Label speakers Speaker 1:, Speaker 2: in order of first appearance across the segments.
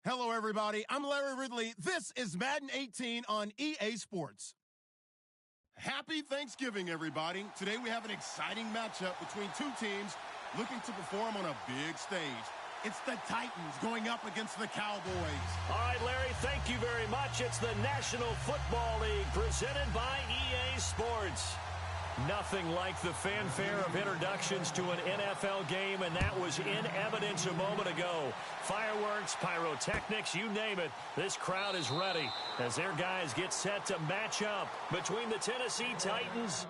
Speaker 1: Hello, everybody. I'm Larry Ridley. This is Madden 18 on EA Sports. Happy Thanksgiving, everybody. Today we have an exciting matchup between two teams looking to perform on a big stage. It's the Titans going up against the Cowboys.
Speaker 2: All right, Larry, thank you very much. It's the National Football League presented by EA Sports. Nothing like the fanfare of introductions to an NFL game, and that was in evidence a moment ago. Fireworks, pyrotechnics, you name it. This crowd is ready as their guys get set to match up between the Tennessee Titans.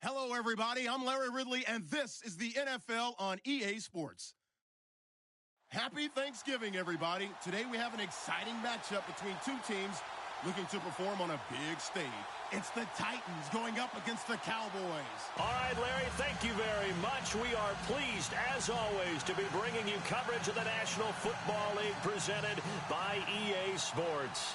Speaker 1: Hello, everybody. I'm Larry Ridley, and this is the NFL on EA Sports. Happy Thanksgiving, everybody. Today we have an exciting matchup between two teams looking to perform on a big stage. It's the Titans going up against the Cowboys.
Speaker 2: All right, Larry, thank you very much. We are pleased, as always, to be bringing you coverage of the National Football League presented by EA Sports.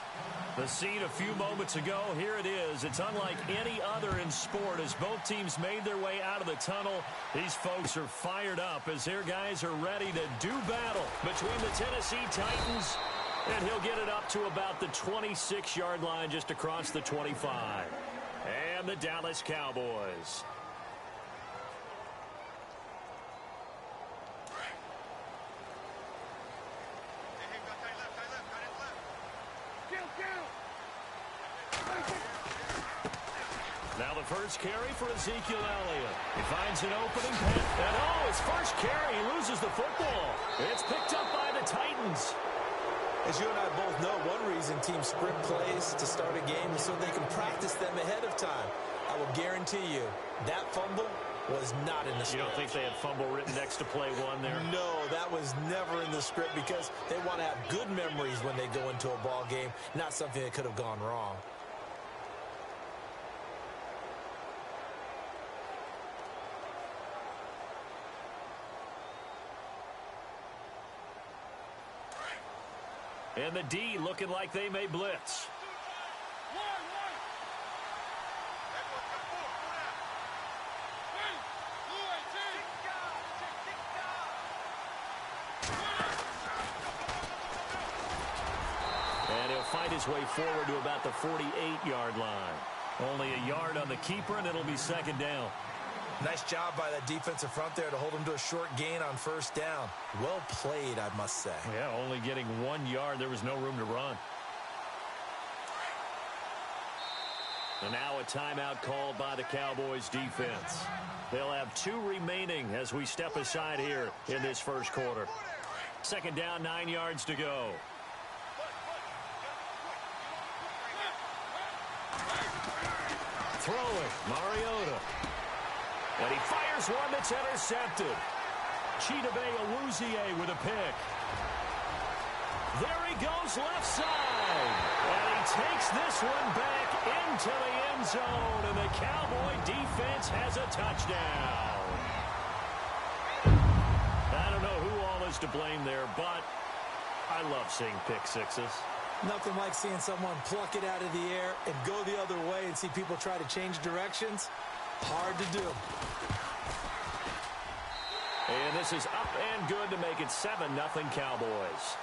Speaker 2: The scene a few moments ago, here it is. It's unlike any other in sport as both teams made their way out of the tunnel. These folks are fired up as their guys are ready to do battle between the Tennessee Titans, and he'll get it up to about the 26-yard line just across the 25. And the Dallas Cowboys. Now the first carry for Ezekiel Elliott. He finds an opening pass. And his first carry, he loses the football. It's picked up by the Titans.
Speaker 3: As you and I both know, one reason teams script plays to start a game is so they can practice them ahead of time. I will guarantee you that fumble was not in the script.
Speaker 2: You don't think they had fumble written next to play one there?
Speaker 3: No, that was never in the script because they want to have good memories when they go into a ball game, not something that could have gone wrong.
Speaker 2: And the D looking like they may blitz. And he'll find his way forward to about the 48-yard line. Only a yard on the keeper, and it'll be second down.
Speaker 3: Nice job by that defensive front there to hold him to a short gain on first down. Well played, I must say.
Speaker 2: Yeah, only getting 1 yard. There was no room to run. And now a timeout called by the Cowboys defense. They'll have 2 remaining as we step aside here in this first quarter. Second down, 9 yards to go. Throwing, Mariota. And he fires one that's intercepted. Chidobe Awuzie with a pick. There he goes left side. And he takes this one back into the end zone. And the Cowboy defense has a touchdown. I don't know who all is to blame there, but I love seeing pick sixes.
Speaker 3: Nothing like seeing someone pluck it out of the air and go the other way and see people try to change directions. Hard to do.
Speaker 2: And this is up and good to make it 7-0 Cowboys.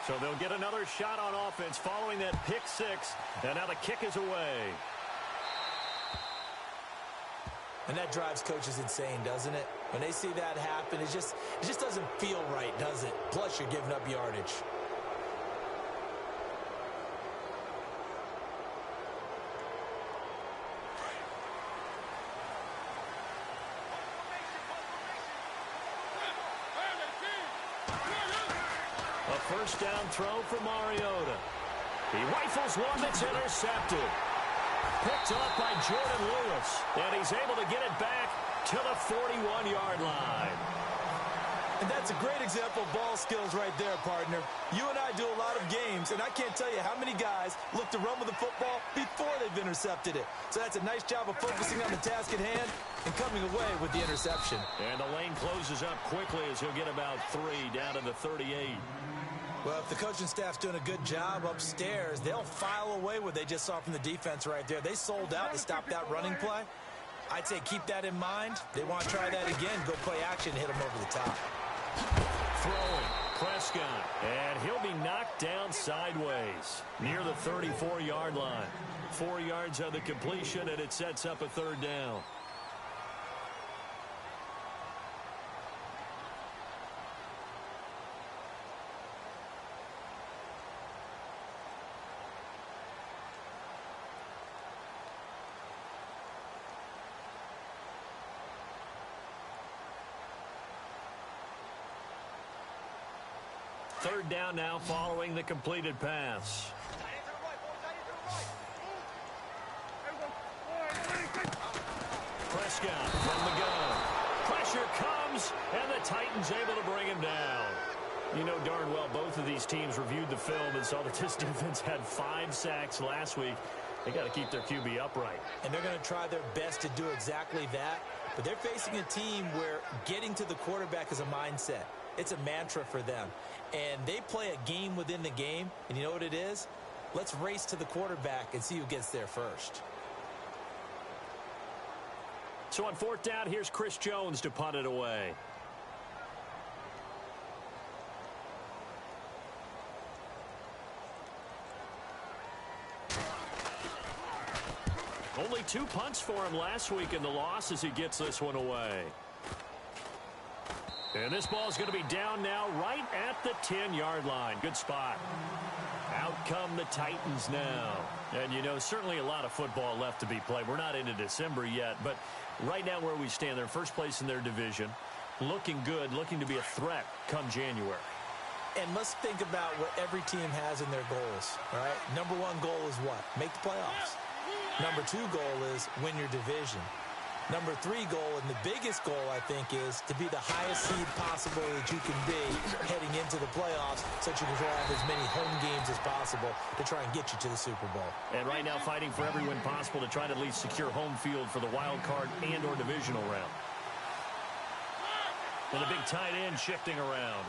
Speaker 2: So they'll get another shot on offense following that pick six. And now the kick is away.
Speaker 3: And that drives coaches insane, doesn't it? When they see that happen, it just doesn't feel right, does it? Plus, you're giving up yardage.
Speaker 2: A first down throw for Mariota. He rifles one that's intercepted. Picked up by Jordan Lewis. And he's able to get it back to the 41-yard line.
Speaker 3: And that's a great example of ball skills right there, partner. You and I do a lot of games, and I can't tell you how many guys look to run with the football before they've intercepted it. So that's a nice job of focusing on the task at hand and coming away with the interception.
Speaker 2: And the lane closes up quickly as he'll get about 3 down to the 38.
Speaker 3: Well, if the coaching staff's doing a good job upstairs, they'll file away what they just saw from the defense right there. They sold out to stop that running play. I'd say keep that in mind. They want to try that again, go play action, hit them over the top.
Speaker 2: Throwing, Prescott, and he'll be knocked down sideways near the 34-yard line. 4 yards on the completion, and it sets up a third down. Third down now following the completed pass. Prescott from the gun. Pressure comes, and the Titans able to bring him down. You know darn well both of these teams reviewed the film and saw that this defense had 5 sacks last week. They got to keep their QB upright.
Speaker 3: And they're going to try their best to do exactly that. But they're facing a team where getting to the quarterback is a mindset. It's a mantra for them. And they play a game within the game. And you know what it is? Let's race to the quarterback and see who gets there first.
Speaker 2: So on fourth down, here's Chris Jones to punt it away. Only 2 punts for him last week in the loss as he gets this one away. And this ball is going to be down now right at the 10-yard line. Good spot. Out come the Titans now. And, you know, certainly a lot of football left to be played. We're not into December yet, but right now where we stand, they're first place in their division. Looking good, looking to be a threat come January.
Speaker 3: And let's think about what every team has in their goals, all right? Number 1 goal is what? Make the playoffs. Number 2 goal is win your division. Number 3 goal, and the biggest goal, I think, is to be the highest seed possible that you can be heading into the playoffs so that you can have as many home games as possible to try and get you to the Super Bowl.
Speaker 2: And right now fighting for every win possible to try to at least secure home field for the wild card and or divisional round. And the big tight end shifting around.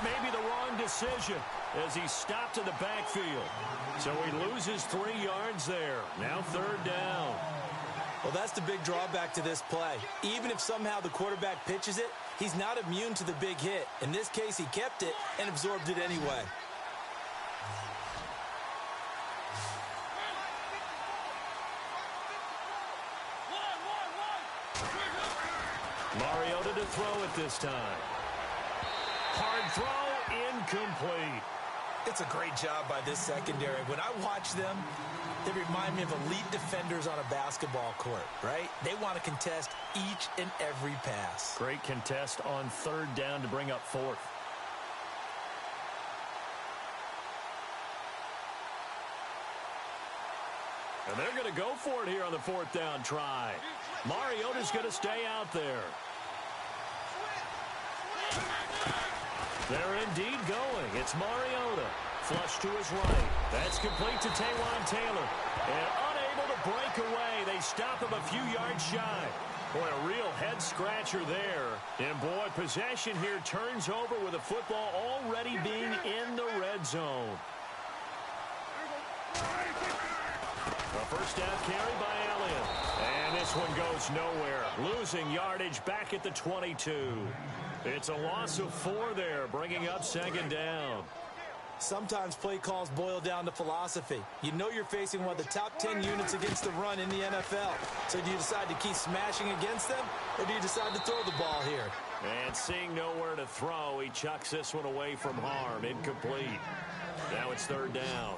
Speaker 2: may be the wrong decision as he's stopped in the backfield. So he loses 3 yards there. Now 3rd down.
Speaker 3: Well, that's the big drawback to this play. Even if somehow the quarterback pitches it, he's not immune to the big hit. In this case, he kept it and absorbed it anyway.
Speaker 2: Mariota to throw it this time. Hard throw, incomplete.
Speaker 3: It's a great job by this secondary. When I watch them, they remind me of elite defenders on a basketball court, right? They want to contest each and every pass.
Speaker 2: Great contest on 3rd down to bring up 4th. And they're going to go for it here on the 4th down try. Mariota's going to stay out there. They're indeed going. It's Mariota. Flush to his right. That's complete to Taywan Taylor. And unable to break away. They stop him a few yards shy. Boy, a real head-scratcher there. And, boy, possession here turns over with the football already being in the red zone. A 1st down carry by Elliott. And this one goes nowhere. Losing yardage back at the 22. It's a loss of 4 there, bringing up 2nd down.
Speaker 3: Sometimes play calls boil down to philosophy. You know you're facing one of the top 10 units against the run in the NFL. So do you decide to keep smashing against them, or do you decide to throw the ball here?
Speaker 2: And seeing nowhere to throw, he chucks this one away from harm. Incomplete. Now it's 3rd down.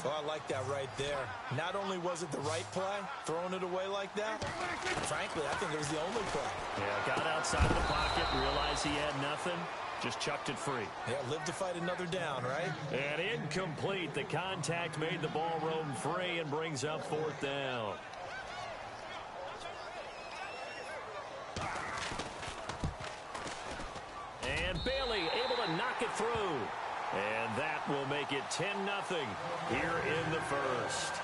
Speaker 3: Oh, I like that right there. Not only was it the right play, throwing it away like that, frankly, I think it was the only play.
Speaker 2: Yeah, got outside of the pocket, realized he had nothing, just chucked it free.
Speaker 3: Yeah, live to fight another down, right?
Speaker 2: And incomplete. The contact made the ball roam free and brings up 4th down. And Bailey able to knock it through. And that will make it 10-0 here in the 1st.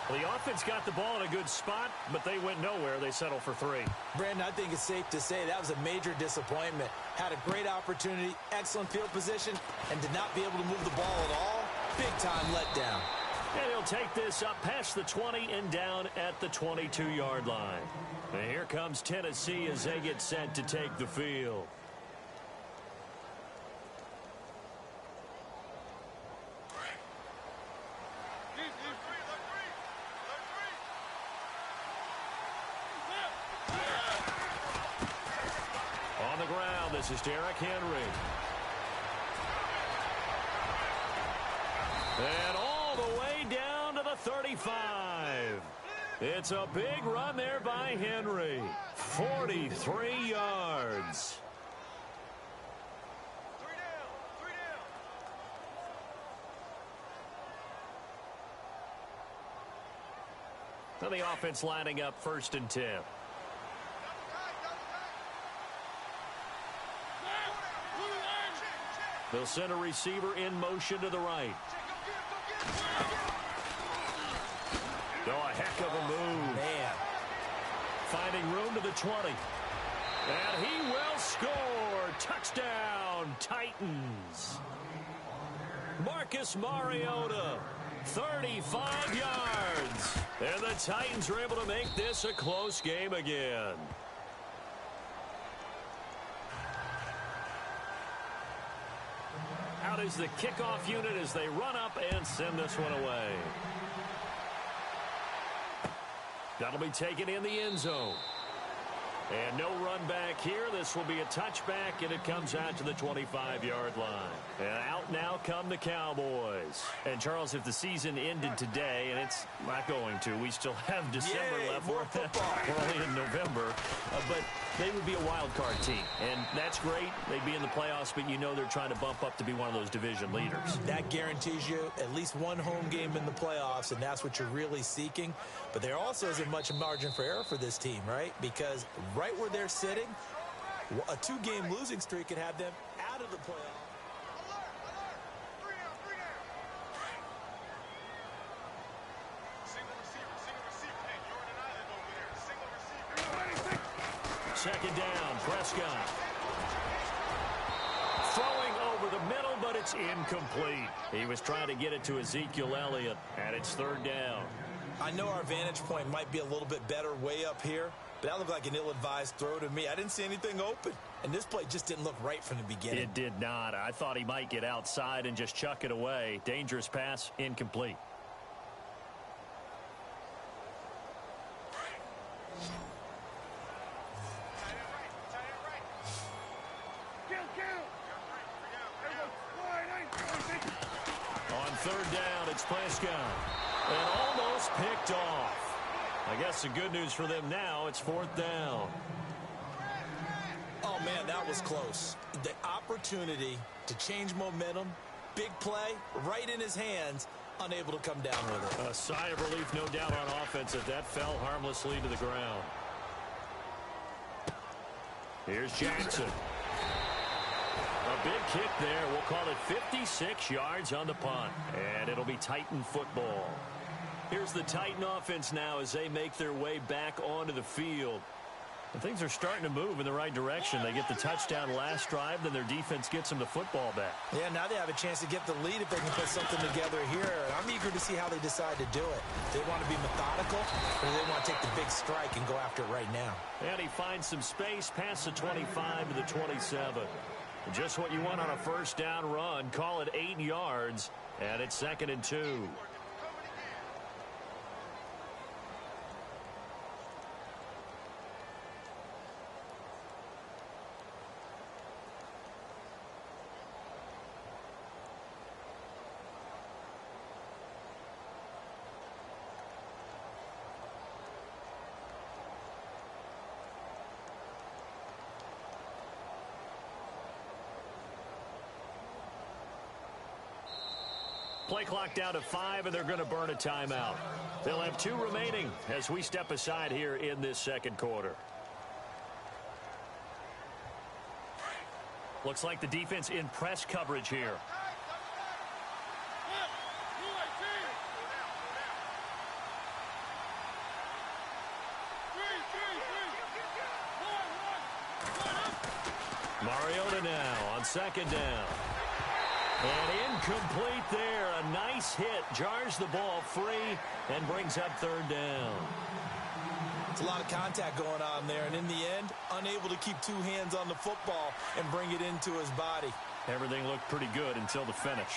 Speaker 2: The offense got the ball in a good spot, but they went nowhere. They settled for 3.
Speaker 3: Brandon, I think it's safe to say that was a major disappointment. Had a great opportunity, excellent field position, and did not be able to move the ball at all. Big-time letdown.
Speaker 2: And he'll take this up past the 20 and down at the 22-yard line. And here comes Tennessee as they get set to take the field. On the ground, this is Derrick Henry. And all the way down to the 35. It's a big run there by Henry. 43 yards. Now the offense lining up 1st and 10. They'll send a receiver in motion to the right. Oh, a heck of a move.
Speaker 3: Man.
Speaker 2: Finding room to the 20. And he will score. Touchdown, Titans. Marcus Mariota, 35 yards. And the Titans are able to make this a close game again. Out is the kickoff unit as they run up and send this one away. That'll be taken in the end zone. And no run back here. This will be a touchback, and it comes out to the 25-yard line. And out now come the Cowboys. And, Charles, if the season ended today, and it's not going to, we still have December left.
Speaker 3: More football.
Speaker 2: We're only in November. But they would be a wild card team. And that's great. They'd be in the playoffs, but you know they're trying to bump up to be one of those division leaders.
Speaker 3: That guarantees you at least one home game in the playoffs, and that's what you're really seeking. But there also isn't much margin for error for this team, right? Because right where they're sitting, a 2-game losing streak could have them out of the playoffs. Second down, Prescott. Throwing over
Speaker 2: It's incomplete. He was trying to get it to Ezekiel Elliott, and it's third down.
Speaker 3: I know our vantage point might be a little bit better way up here, but that looked like an ill-advised throw to me. I didn't see anything open, and this play just didn't look right from the beginning.
Speaker 2: It did not. I thought he might get outside and just chuck it away. Dangerous pass, incomplete. On third down, it's Prescott. And almost picked off. I guess the good news for them now, it's fourth down.
Speaker 3: Oh, man, that was close. The opportunity to change momentum, big play, right in his hands, unable to come down with it.
Speaker 2: A sigh of relief, no doubt, on offense as that fell harmlessly to the ground. Here's Jackson. A big kick there. We'll call it 56 yards on the punt. And it'll be Titan football. Here's the Titan offense now as they make their way back onto the field. And things are starting to move in the right direction. They get the touchdown last drive, then their defense gets them the football back.
Speaker 3: Yeah, now they have a chance to get the lead if they can put something together here. And I'm eager to see how they decide to do it. They want to be methodical, or they want to take the big strike and go after it right now.
Speaker 2: And he finds some space past the 25 to the 27. Just what you want on a first down run. Call it 8 yards, and it's 2nd and 2. Play clock down to 5, and they're going to burn a timeout. They'll have 2 remaining as we step aside here in this second quarter. Looks like the defense in press coverage here. Mariota now on second down. And incomplete there. A nice hit. Jars the ball free and brings up third down.
Speaker 3: It's a lot of contact going on there. And in the end, unable to keep 2 hands on the football and bring it into his body.
Speaker 2: Everything looked pretty good until the finish.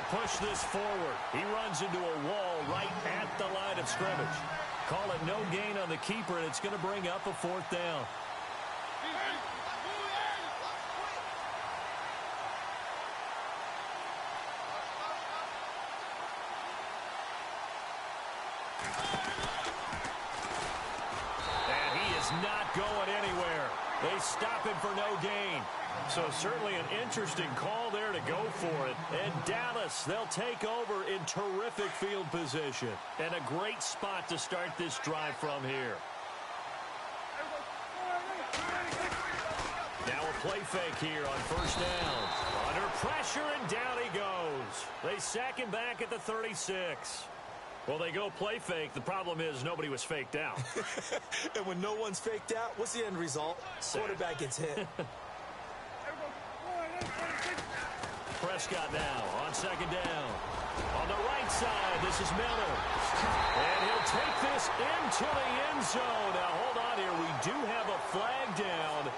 Speaker 2: Push this forward. He runs into a wall right at the line of scrimmage. Call it no gain on the keeper, and it's going to bring up a fourth down. And he is not going anywhere. They stop him for no gain. So certainly an interesting call there to go for it. And Dallas, they'll take over in terrific field position. And a great spot to start this drive from here. Now a play fake here on first down. Under pressure, and down he goes. They sack him back at the 36. Well, they go play fake. The problem is nobody was faked out.
Speaker 3: And when no one's faked out, what's the end result? Quarterback gets hit.
Speaker 2: Prescott now on second down. On the right side, this is Miller. And he'll take this into the end zone. Now, hold on here. We do have a flag down.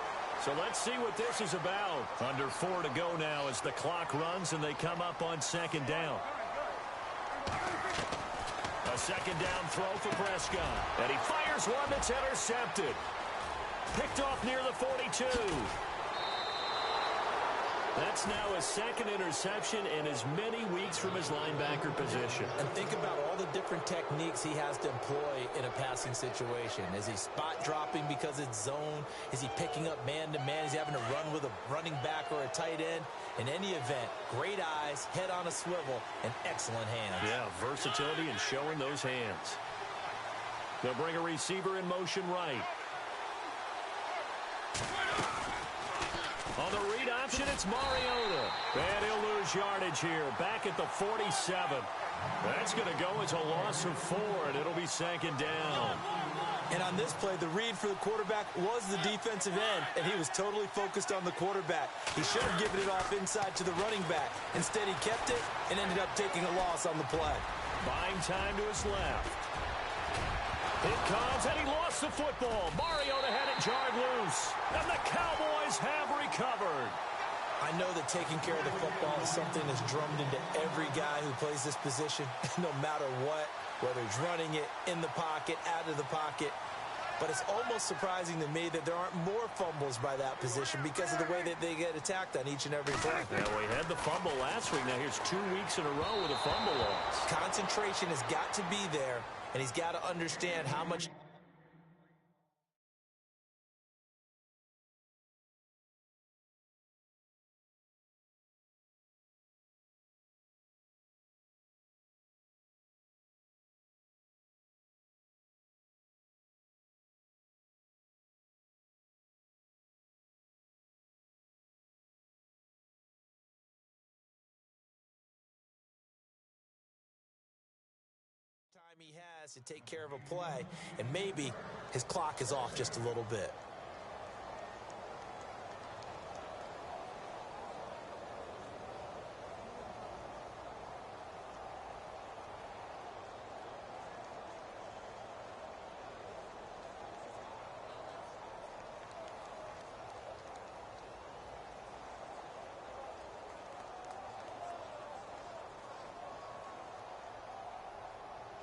Speaker 2: So let's see what this is about. Under 4 to go now as the clock runs and they come up on second down. A second down throw for Prescott. And he fires one that's intercepted. Picked off near the 42. That's now his second interception in as many weeks from his linebacker position.
Speaker 3: And think about all the different techniques he has to employ in a passing situation. Is he spot dropping because it's zone? Is he picking up man-to-man? Is he having to run with a running back or a tight end? In any event, great eyes, head on a swivel, and excellent hands.
Speaker 2: Yeah, versatility and showing those hands. They'll bring a receiver in motion right. On the read option, it's Mariota. And he'll lose yardage here, back at the 47. That's going to go as a loss of 4, and it'll be second down.
Speaker 3: And on this play, the read for the quarterback was the defensive end, and he was totally focused on the quarterback. He should have given it off inside to the running back. Instead, he kept it and ended up taking a loss on the play.
Speaker 2: Buying time to his left. It comes, and he lost the football. Mariota had it jarred loose, and the Cowboys have recovered.
Speaker 3: I know that taking care of the football is something that's drummed into every guy who plays this position, no matter what, whether he's running it, in the pocket, out of the pocket. But it's almost surprising to me that there aren't more fumbles by that position because of the way that they get attacked on each and every play.
Speaker 2: Yeah, we had the fumble last week. Now here's 2 weeks in a row with a fumble loss.
Speaker 3: Concentration has got to be there, and he's got to understand how much... he has to take care of a play, and maybe his clock is off just a little bit.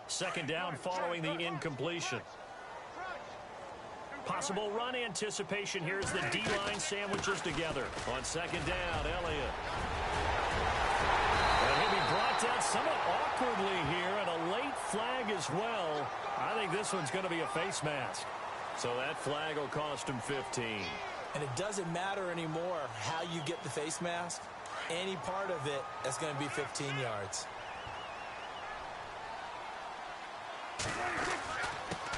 Speaker 2: Second down following the incompletion. Possible run anticipation. Here's the D-line sandwiches together. On second down, Elliott. And he'll be brought down somewhat awkwardly here, and a late flag as well. I think this one's going to be a face mask. So that flag will cost him 15.
Speaker 3: And it doesn't matter anymore how you get the face mask. Any part of it, that's going to be 15 yards.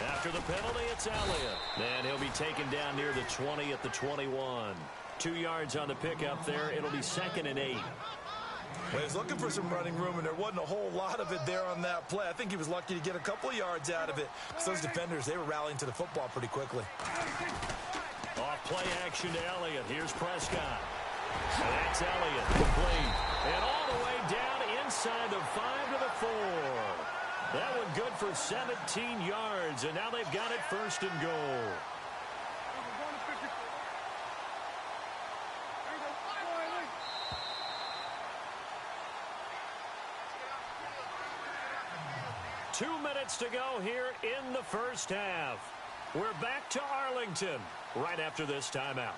Speaker 2: After the penalty, it's Elliott. And he'll be taken down near the 20 at the 21. 2 yards on the pickup there. It'll be second and 8.
Speaker 3: Well, he was looking for some running room, and there wasn't a whole lot of it there on that play. I think he was lucky to get a couple of yards out of it, because those defenders, they were rallying to the football pretty quickly.
Speaker 2: Off play action to Elliott. Here's Prescott. And that's Elliott. Complete. And all the way down inside the 5 to the 4. That one good for 17 yards, and now they've got it first and goal. Two minutes to go here in the first half. We're back to Arlington right after this timeout.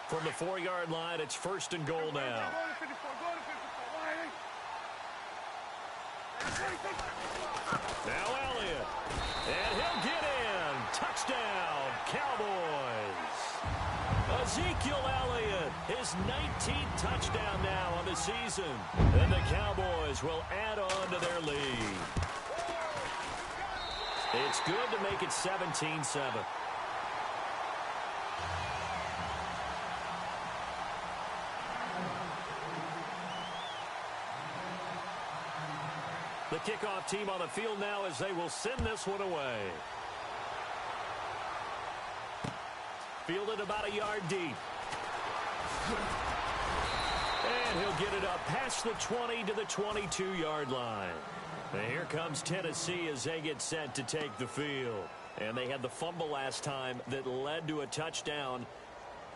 Speaker 2: From the 4-yard line, it's first and goal now. Now Elliott. And he'll get in. Touchdown, Cowboys. Ezekiel Elliott, his 19th touchdown now on the season. And the Cowboys will add on to their lead. It's good to make it 17-7. The kickoff team on the field now as they will send this one away. Fielded about a yard deep. And he'll get it up past the 20 to the 22-yard line. And here comes Tennessee as they get set to take the field. And they had the fumble last time that led to a touchdown.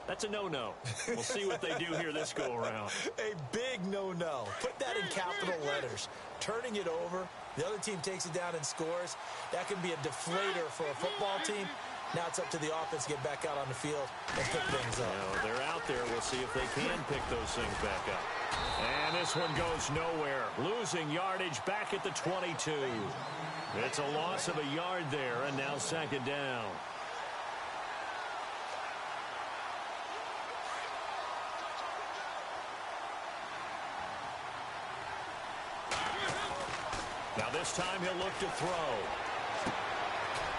Speaker 2: That's a no-no. We'll see what they do here this go-around.
Speaker 3: A big no-no. Put that in capital letters. Turning it over, the other team takes it down and scores. That can be a deflator for a football team. Now it's up to the offense to get back out on the field and pick things up.
Speaker 2: They're out there. We'll see if they can pick those things back up. And this one goes nowhere. Losing yardage back at the 22. It's a loss of a yard there, and now second down. This time he'll look to throw.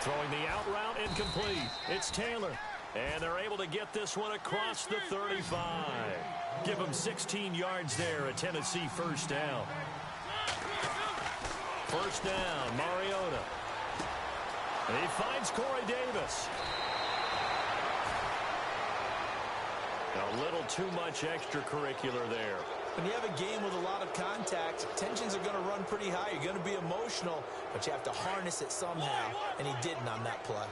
Speaker 2: Throwing the out route incomplete. It's Taylor. And they're able to get this one across the 35. Give him 16 yards there, a Tennessee first down. First down, Mariota. And he finds Corey Davis. A little too much extracurricular there.
Speaker 3: When you have a game with a lot of contact, tensions are going to run pretty high. You're going to be emotional, but you have to harness it somehow, and he didn't on that play.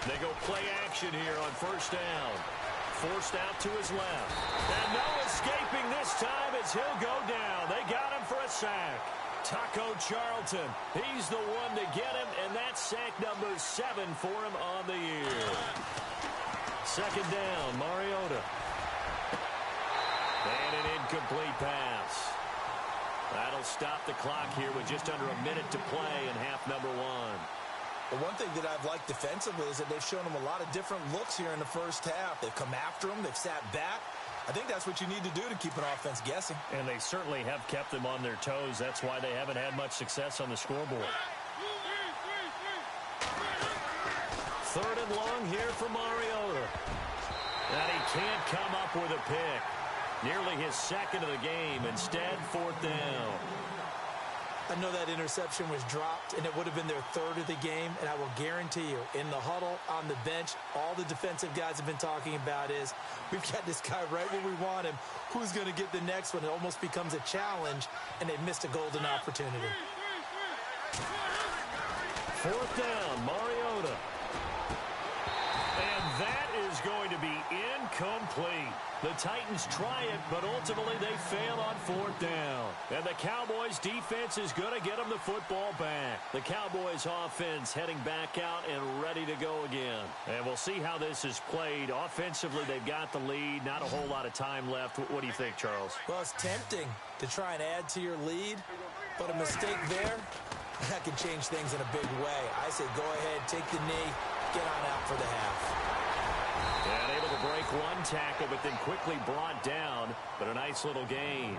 Speaker 2: They go play action here on first down. Forced out to his left. And no escaping this time as he'll go down. They got him for a sack. Taco Charlton, he's the one to get him, and that's sack number 7 for him on the year. Second down, Mariota. And an incomplete pass. That'll stop the clock here with just under a minute to play in half number 1.
Speaker 3: Well, one thing that I've liked defensively is that they've shown him a lot of different looks here in the first half. They've come after him. They've sat back. I think that's what you need to do to keep an offense guessing. And they certainly have kept them on their toes. That's why they haven't had much success on the scoreboard.
Speaker 2: Third and long here for Mariota. And he can't come up with a pick. Nearly his second of the game. Instead, fourth down.
Speaker 3: I know that interception was dropped, and it would have been their third of the game, and I will guarantee you, in the huddle, on the bench, all the defensive guys have been talking about is, we've got this guy right where we want him. Who's going to get the next one? It almost becomes a challenge, and they missed a golden opportunity.
Speaker 2: Fourth down, Mariota. And that is going to be incomplete. The Titans try it, but ultimately they fail on fourth down. And the Cowboys' defense is going to get them the football back. The Cowboys' offense heading back out and ready to go again. And we'll see how this is played. Offensively, they've got the lead. Not a whole lot of time left. What do you think, Charles?
Speaker 3: Well, it's tempting to try and add to your lead, but a mistake there, that can change things in a big way. I say go ahead, take the knee, get on out for the half.
Speaker 2: And able to break one tackle, but then quickly brought down. But a nice little gain.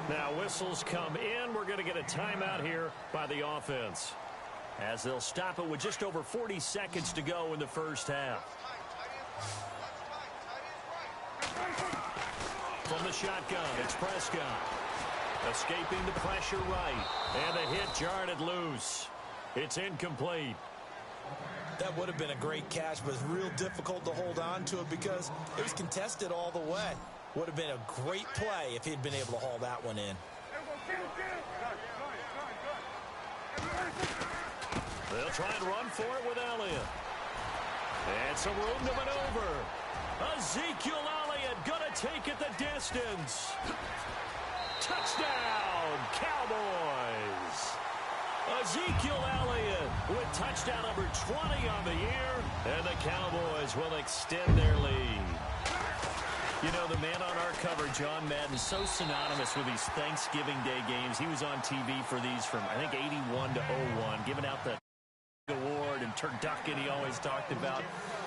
Speaker 2: Now whistles come in. We're going to get a timeout here by the offense, as they'll stop it with just over 40 seconds to go in the first half. From the shotgun, it's Prescott. Escaping the pressure right. And the hit jarred it loose. It's incomplete.
Speaker 3: That would have been a great catch, but it's real difficult to hold on to it because it was contested all the way. Would have been a great play if he'd been able to haul that one in.
Speaker 2: They'll try and run for it with Elliott. And some room to maneuver. Ezekiel Elliott gonna take it the distance. Touchdown, Cowboys. Ezekiel Elliott with touchdown number 20 on the year, and the Cowboys will extend their lead. You know, the man on our cover, John Madden, so synonymous with these Thanksgiving Day games. He was on TV for these from, I think, 81 to 01, giving out the award and turducken he always talked about.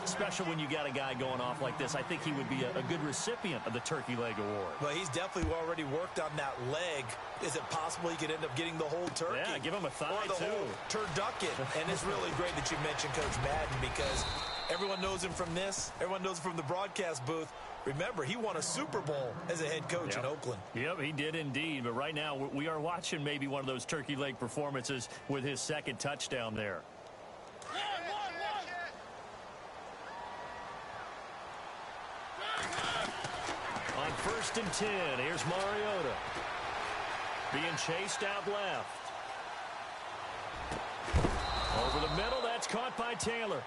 Speaker 2: Special when you got a guy going off like this. I think he would be a good recipient of the Turkey Leg Award.
Speaker 3: Well, he's definitely already worked on that leg. Is it possible he could end up getting the whole turkey?
Speaker 2: Yeah, give him a thigh,
Speaker 3: or the
Speaker 2: too.
Speaker 3: Whole turducken. And it's really great that you mentioned Coach Madden because everyone knows him from this. Everyone knows him from the broadcast booth. Remember, he won a Super Bowl as a head coach in Oakland.
Speaker 2: Yep, he did indeed. But right now, we are watching maybe one of those turkey leg performances with his second touchdown there. On 1st and 10, here's Mariota. Being chased out left. Over the middle, that's caught by Taylor.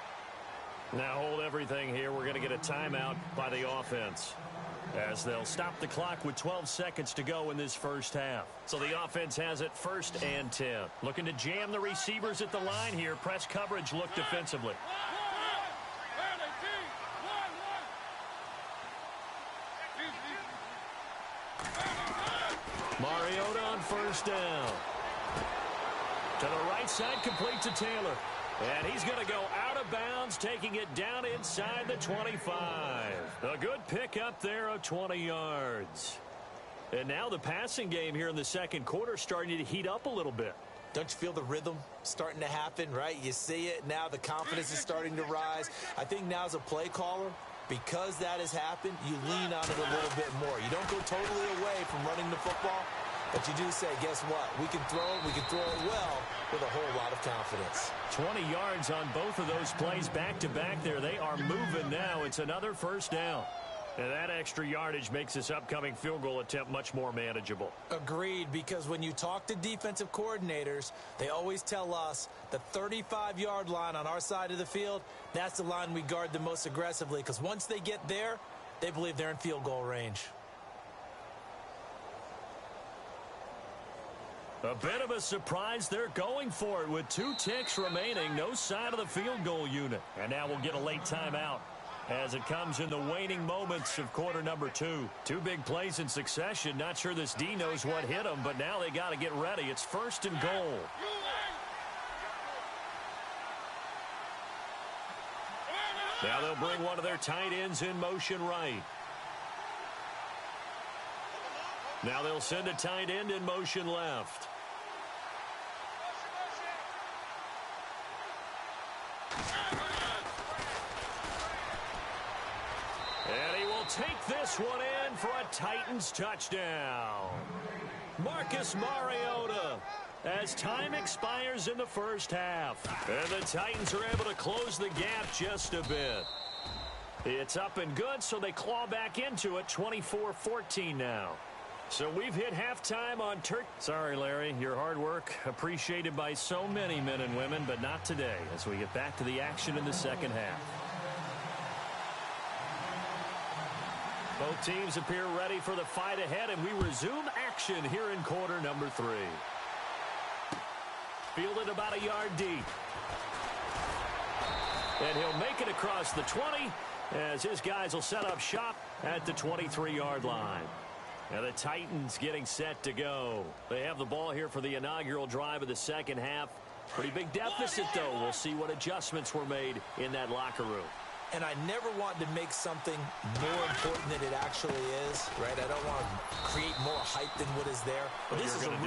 Speaker 2: Now hold everything here. We're going to get a timeout by the offense, as they'll stop the clock with 12 seconds to go in this first half. So the offense has it 1st and 10. Looking to jam the receivers at the line here. Press coverage look defensively. Mariota on 1st down. To the right side, complete to Taylor. And he's going to go out of bounds, taking it down inside the 25. A good pickup there of 20 yards. And now the passing game here in the second quarter starting to heat up a little bit.
Speaker 3: Don't you feel the rhythm starting to happen, right? You see it now. The confidence is starting to rise. I think now as a play caller, because that has happened, you lean on it a little bit more. You don't go totally away from running the football, but you do say, guess what? We can throw it well with a whole lot of confidence.
Speaker 2: 20 yards on both of those plays back-to-back there. They are moving now. It's another first down. And that extra yardage makes this upcoming field goal attempt much more manageable.
Speaker 3: Agreed, because when you talk to defensive coordinators, they always tell us the 35-yard line on our side of the field, that's the line we guard the most aggressively, because once they get there, they believe they're in field goal range.
Speaker 2: A bit of a surprise. They're going for it with 2 ticks remaining. No sign of the field goal unit. And now we'll get a late timeout as it comes in the waning moments of quarter number 2. 2 big plays in succession. Not sure this D knows what hit them, but now they got to get ready. It's first and goal. Now they'll bring one of their tight ends in motion right. Now they'll send a tight end in motion left. And he will take this one in for a Titans touchdown. Marcus Mariota, as time expires in the first half. And the Titans are able to close the gap just a bit. It's up and good, so they claw back into it, 24-14 now. So we've hit halftime on Turkey. Sorry, Larry, your hard work appreciated by so many men and women, but not today as we get back to the action in the second half. Both teams appear ready for the fight ahead, and we resume action here in quarter number 3. Fielded about a yard deep. And he'll make it across the 20 as his guys will set up shop at the 23-yard line. And the Titans getting set to go. They have the ball here for the inaugural drive of the second half. Pretty big deficit, though. We'll see what adjustments were made in that locker room.
Speaker 3: And I never want to make something more important than it actually is, right? I don't want to create more hype than what is there.
Speaker 2: But
Speaker 3: this is I'm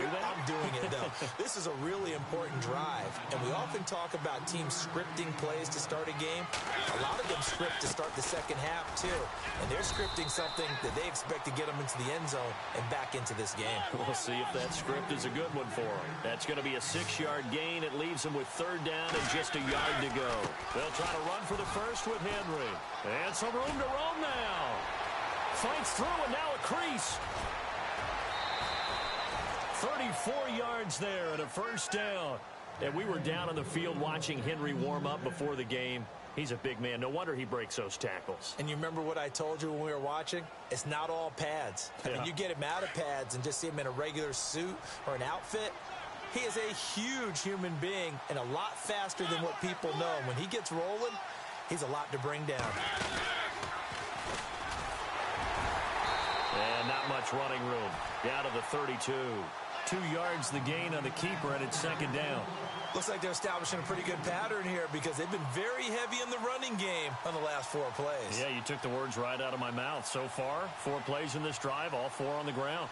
Speaker 3: doing it, though. This is a really important drive. And we often talk about teams scripting plays to start a game. A lot of them script to start the second half, too. And they're scripting something that they expect to get them into the end zone and back into this game.
Speaker 2: We'll see if that script is a good one for them. That's going to be a 6-yard gain. It leaves them with third down and just a yard to go. They'll try to run for the first with Henry. And some room to roam now. Fights through, and now a crease. 34 yards there and a first down. And we were down on the field watching Henry warm up before the game. He's a big man. No wonder he breaks those tackles.
Speaker 3: And you remember what I told you when we were watching? It's not all pads. I mean, you get him out of pads and just see him in a regular suit or an outfit. He is a huge human being and a lot faster than what people know. When he gets rolling, he's a lot to bring down.
Speaker 2: And not much running room. Down to the 32. 2 yards the gain on the keeper, and it's second down.
Speaker 3: Looks like they're establishing a pretty good pattern here because they've been very heavy in the running game on the last 4 plays.
Speaker 2: Yeah, you took the words right out of my mouth. So far, 4 plays in this drive, all 4 on the ground.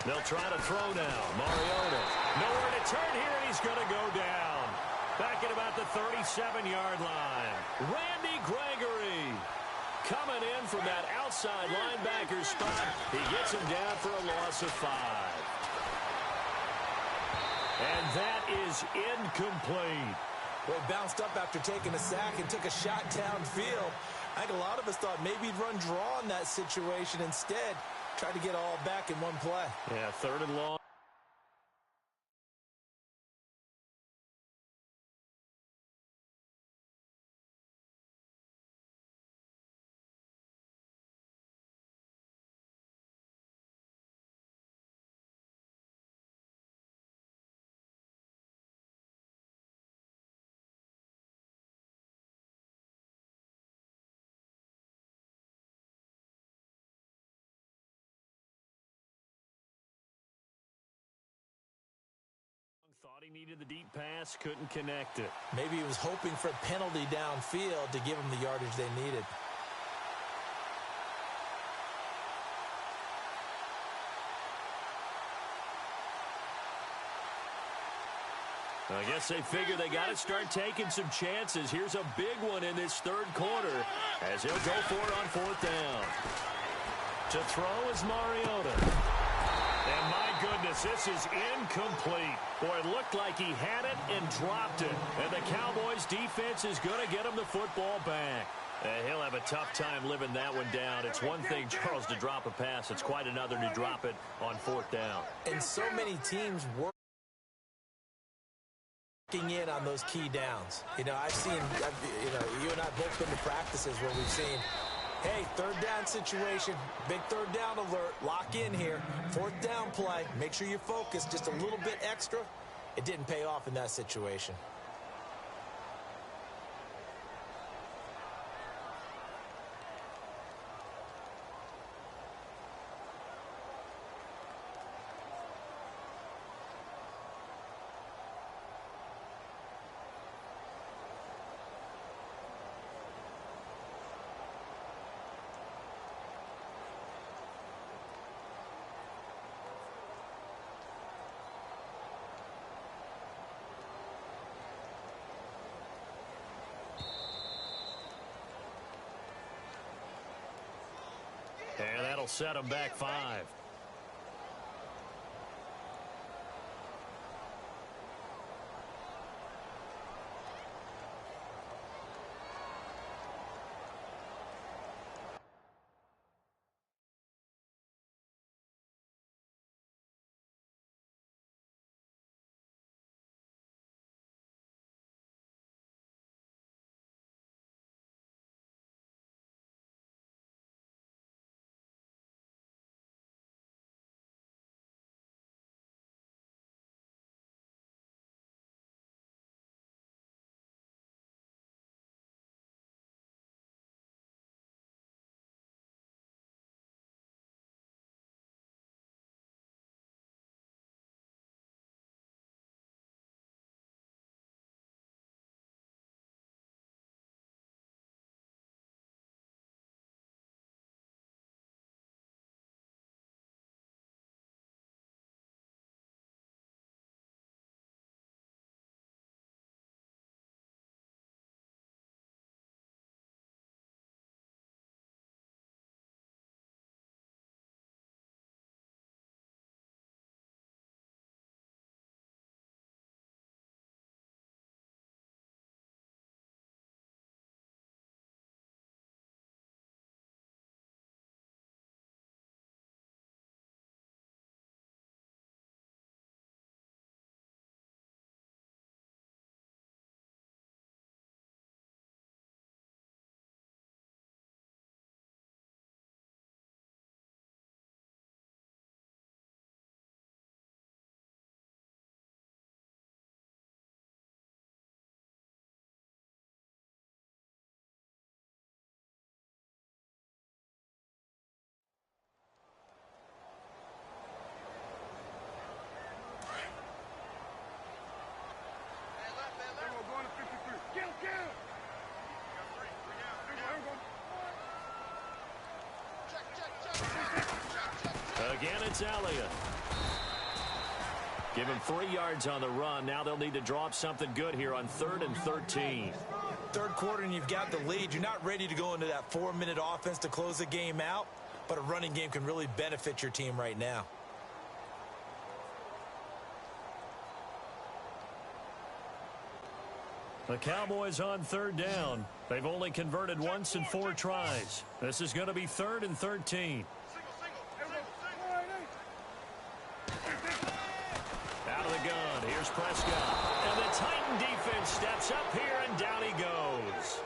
Speaker 2: They'll try to throw now. Mariota. Nowhere to turn here, and he's going to go down. Back at about the 37-yard line. Randy Gregory coming in from that outside linebacker spot. He gets him down for a loss of 5. And that is incomplete.
Speaker 3: Well, he bounced up after taking a sack and took a shot downfield. I think a lot of us thought maybe he'd run draw in that situation instead. Tried to get all back in one play.
Speaker 2: Yeah, third and long. Thought he needed the deep pass, couldn't connect it.
Speaker 3: Maybe he was hoping for a penalty downfield to give him the yardage they needed.
Speaker 2: I guess they figure they got to start taking some chances. Here's a big one in this third quarter as he'll go for it on fourth down. To throw is Mariota. And my goodness, this is incomplete. Boy, it looked like he had it and dropped it. And the Cowboys' defense is going to get him the football back. He'll have a tough time living that one down. It's one thing, Charles, to drop a pass. It's quite another to drop it on fourth down.
Speaker 3: And so many teams working in on those key downs. You know, I've seen, you and I both been to practices where we've seen, hey, third down situation, big third down alert, lock in here, fourth down play, make sure you focus just a little bit extra. It didn't pay off in that situation.
Speaker 2: And that'll set him back 5. Again, it's Elliott. Give him 3 yards on the run. Now they'll need to draw up something good here on 3rd and 13.
Speaker 3: Third quarter and you've got the lead. You're not ready to go into that 4-minute offense to close the game out, but a running game can really benefit your team right now.
Speaker 2: The Cowboys on 3rd down. They've only converted once in 4 tries. This is going to be 3rd and 13. Out of the gun, here's Prescott. And the Titan defense steps up here, and down he goes.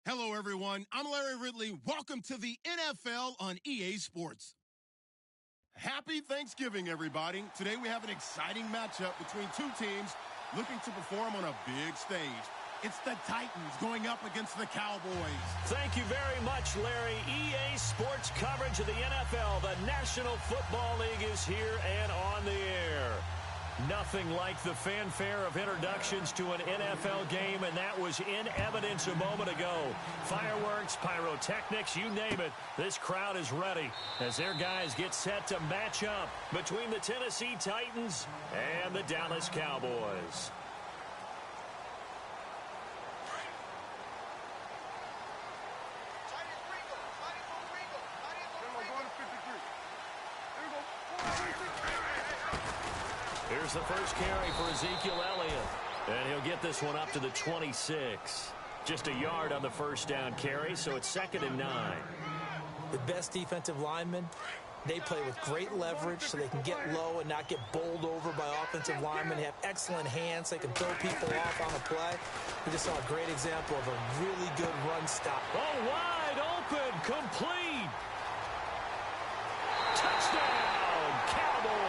Speaker 1: Hello, everyone. I'm Larry Ridley. Welcome to the NFL on EA Sports. Happy Thanksgiving, everybody. Today we have an exciting matchup between two teams looking to perform on a big stage. It's the Titans going up against the Cowboys.
Speaker 2: Thank you very much, Larry. EA Sports coverage of the NFL. The National Football League is here and on the air. Nothing like the fanfare of introductions to an NFL game, and that was in evidence a moment ago. Fireworks, pyrotechnics, you name it. This crowd is ready as their guys get set to match up between the Tennessee Titans and the Dallas Cowboys. Here's the first carry for Ezekiel Elliott. And he'll get this one up to the 26. Just a yard on the first down carry, so it's 2nd and 9.
Speaker 3: The best defensive linemen, they play with great leverage so they can get low and not get bowled over by offensive linemen. They have excellent hands. They can throw people off on the play. We just saw a great example of a really good run stop.
Speaker 2: Oh, wide open, complete. Touchdown, Cowboys.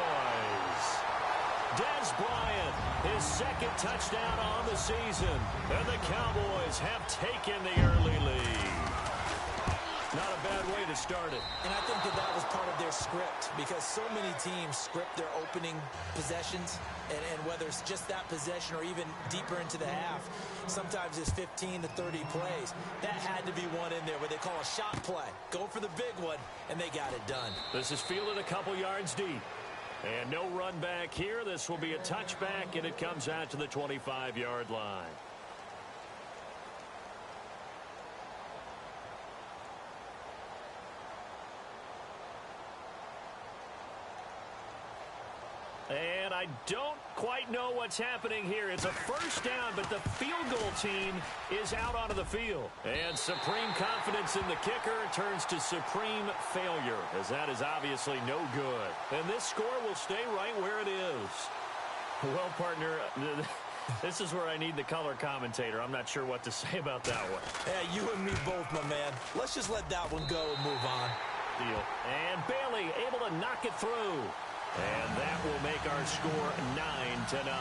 Speaker 2: Dez Bryant, his 2nd touchdown on the season. And the Cowboys have taken the early lead. Not a bad way to start it.
Speaker 3: And I think that was part of their script because so many teams script their opening possessions. And whether it's just that possession or even deeper into the half, sometimes it's 15 to 30 plays. That had to be one in there where they call a shot play. Go for the big one, and they got it done.
Speaker 2: This is fielded a couple yards deep. And no run back here. This will be a touchback, and it comes out to the 25-yard line. And I don't quite know what's happening here. It's a first down, but the field goal team is out onto the field. And supreme confidence in the kicker turns to supreme failure, as that is obviously no good. And this score will stay right where it is. Well, partner, this is where I need the color commentator. I'm not sure what to say about that one.
Speaker 3: Yeah, you and me both, my man. Let's just let that one go and move on.
Speaker 2: Deal. And Bailey able to knock it through. And that will make our score 9-0.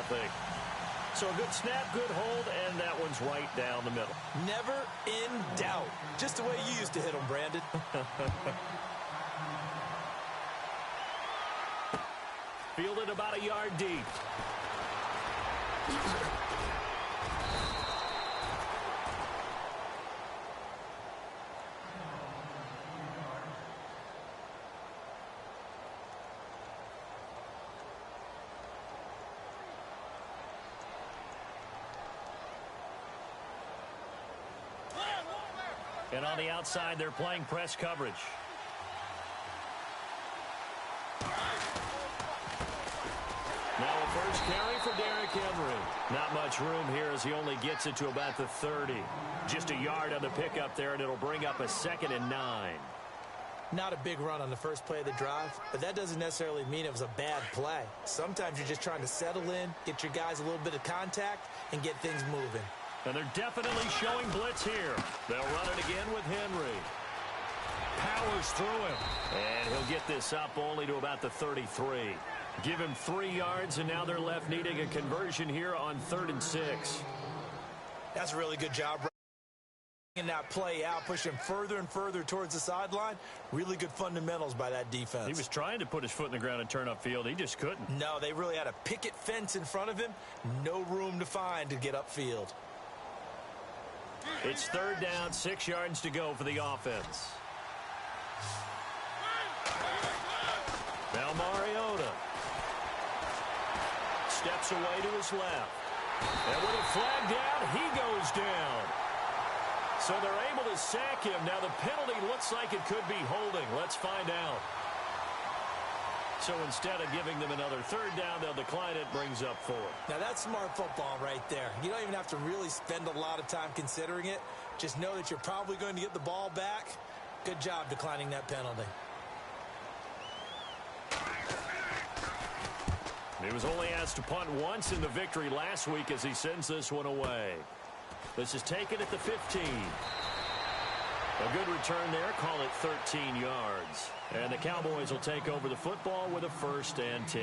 Speaker 2: So a good snap, good hold, and that one's right down the middle.
Speaker 3: Never in doubt. Just the way you used to hit them, Brandon.
Speaker 2: Fielded about a yard deep. And on the outside, they're playing press coverage. Now a first carry for Derrick Henry. Not much room here as he only gets it to about the 30. Just a yard on the pickup there, and it'll bring up a 2nd and 9.
Speaker 3: Not a big run on the first play of the drive, but that doesn't necessarily mean it was a bad play. Sometimes you're just trying to settle in, get your guys a little bit of contact, and get things moving.
Speaker 2: And they're definitely showing blitz here. They'll run it again with Henry. Powers through him. And he'll get this up only to about the 33. Give him 3 yards, and now they're left needing a conversion here on 3rd and 6.
Speaker 3: That's a really good job. That play out, push him further and further towards the sideline. Really good fundamentals by that defense.
Speaker 2: He was trying to put his foot in the ground and turn upfield. He just couldn't.
Speaker 3: No, they really had a picket fence in front of him. No room to find to get upfield.
Speaker 2: It's 3rd down, 6 yards to go for the offense. Now Mariota steps away to his left. And with a flag down, he goes down. So they're able to sack him. Now the penalty looks like it could be holding. Let's find out. So instead of giving them another 3rd down, they'll decline it, brings up 4.
Speaker 3: Now that's smart football right there. You don't even have to really spend a lot of time considering it. Just know that you're probably going to get the ball back. Good job declining that penalty.
Speaker 2: He was only asked to punt once in the victory last week as he sends this one away. This is taken at the 15. A good return there. Call it 13 yards. And the Cowboys will take over the football with a 1st and 10.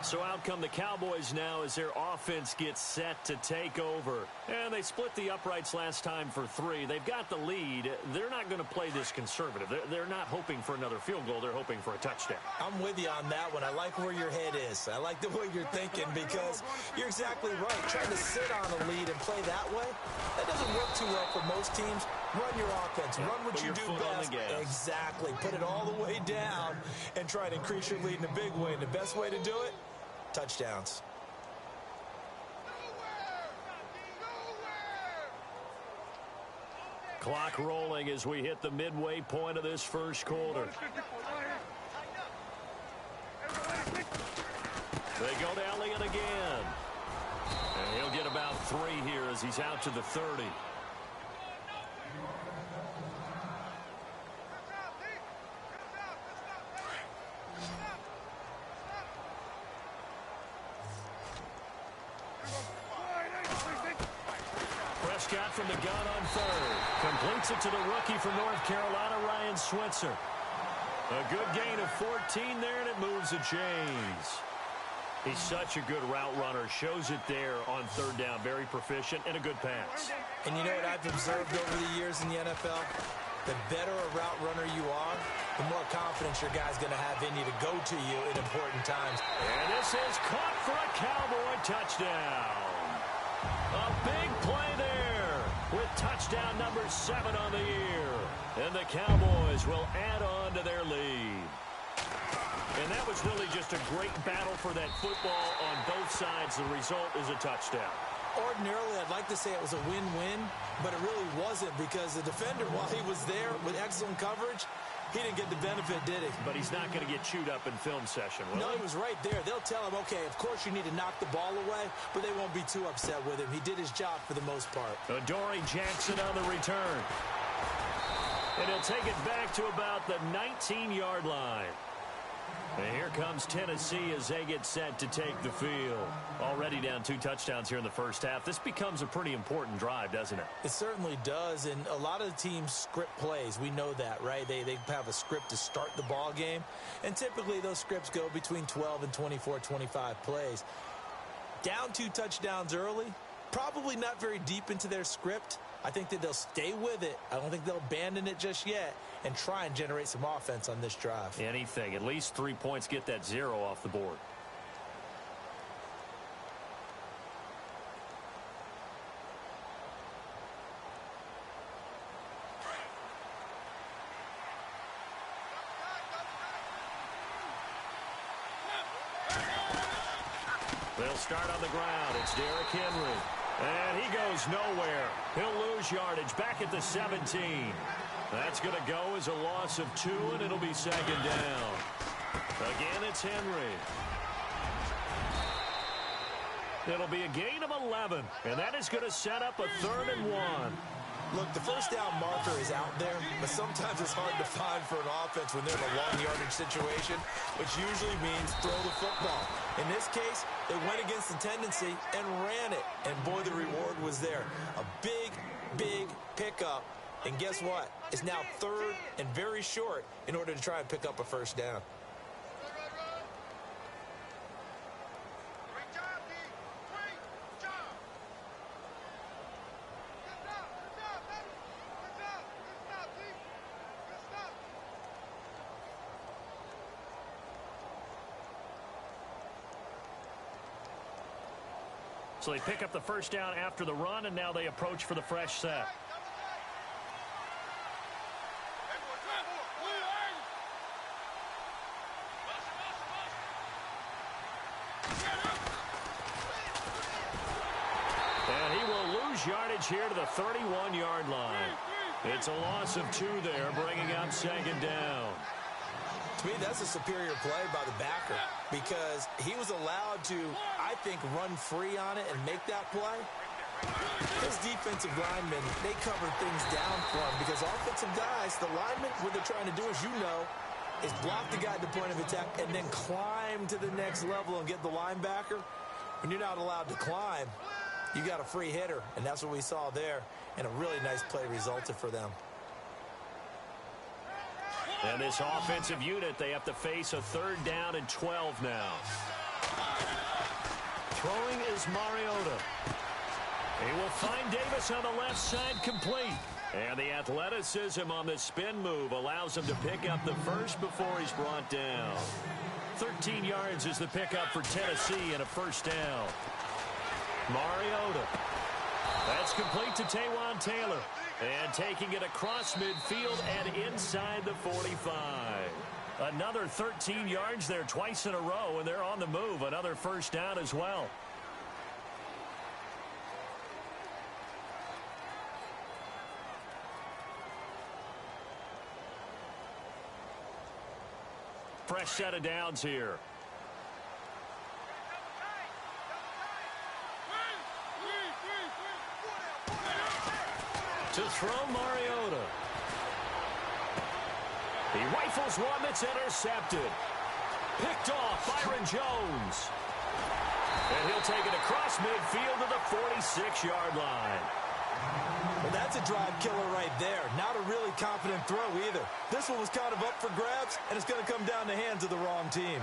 Speaker 2: So out come the Cowboys now as their offense gets set to take over. And they split the uprights last time for 3. They've got the lead. They're not going to play this conservative. They're not hoping for another field goal. They're hoping for a touchdown.
Speaker 3: I'm with you on that one. I like where your head is. I like the way you're thinking because you're exactly right. Trying to sit on a lead and play that way, that doesn't work too well for most teams. Run your offense. Run what you do best. Exactly. Put it all the way down and try to increase your lead in a big way. And the best way to do it, touchdowns.
Speaker 2: Clock rolling as we hit the midway point of this first quarter. They go to Elliott again. And he'll get about 3 here as he's out to the 30. Prescott from the gun on 3rd. Completes it to the rookie from North Carolina, Ryan Switzer. A good gain of 14 there, and it moves the chains. He's such a good route runner. Shows it there on 3rd down. Very proficient and a good pass.
Speaker 3: And you know what I've observed over the years in the NFL? The better a route runner you are, the more confidence your guy's going to have in you to go to you in important times.
Speaker 2: And this is caught for a Cowboy touchdown. A big play there with touchdown number 7 on the year. And the Cowboys will add on to their lead. And that was really just a great battle for that football on both sides. The result is a touchdown.
Speaker 3: Ordinarily, I'd like to say it was a win-win, but it really wasn't because the defender, while he was there with excellent coverage, he didn't get the benefit, did he?
Speaker 2: But he's not going to get chewed up in film session, will
Speaker 3: No,
Speaker 2: he?
Speaker 3: he was right there. They'll tell him, okay, of course you need to knock the ball away, but they won't be too upset with him. He did his job for the most part.
Speaker 2: Adoree Jackson on the return. And he'll take it back to about the 19-yard line. And here comes Tennessee as they get set to take the field. Already down 2 touchdowns here in the first half. This becomes a pretty important drive, doesn't it?
Speaker 3: It certainly does, and a lot of the teams script plays. We know that, right? They have a script to start the ball game, and typically those scripts go between 12 and 24, 25 plays. Down 2 touchdowns early, probably not very deep into their script. I think that they'll stay with it. I don't think they'll abandon it just yet and try and generate some offense on this drive.
Speaker 2: Anything. At least 3 points, get that 0 off the board. They'll start on the ground. It's Derrick Henry. And he goes nowhere. He'll lose yardage back at the 17. That's going to go as a loss of 2, and it'll be 2nd down. Again, it's Henry. It'll be a gain of 11, and that is going to set up a 3rd and 1.
Speaker 3: Look, the first down marker is out there, but sometimes it's hard to find for an offense when they're in a long yardage situation, which usually means throw the football. In this case, they went against the tendency and ran it, and boy, the reward was there. A big, big pickup, and guess what? It's now 3rd and very short in order to try and pick up a 1st down.
Speaker 2: So they pick up the 1st down after the run, and now they approach for the fresh set. And he will lose yardage here to the 31-yard line. It's a loss of 2 there, bringing up 2nd down.
Speaker 3: To me, that's a superior play by the backer because he was allowed to, I think, run free on it and make that play. His defensive linemen, they cover things down for him because offensive guys, the linemen, what they're trying to do, as you know, is block the guy at the point of attack and then climb to the next level and get the linebacker. When you're not allowed to climb, you got a free hitter, and that's what we saw there, and a really nice play resulted for them.
Speaker 2: And this offensive unit, they have to face a 3rd down and 12 now. Throwing is Mariota. He will find Davis on the left side, complete. And the athleticism on the spin move allows him to pick up the first before he's brought down. 13 yards is the pickup for Tennessee and a 1st down. Mariota. That's complete to Taywan Taylor. And taking it across midfield and inside the 45. Another 13 yards there twice in a row, and they're on the move. Another 1st down as well. Fresh set of downs here. To throw Mariota. He rifles one that's intercepted. Picked off Byron Jones. And he'll take it across midfield to the 46-yard line.
Speaker 3: Well, that's a drive killer right there. Not a really confident throw either. This one was kind of up for grabs, and it's going to come down the hands of the wrong team.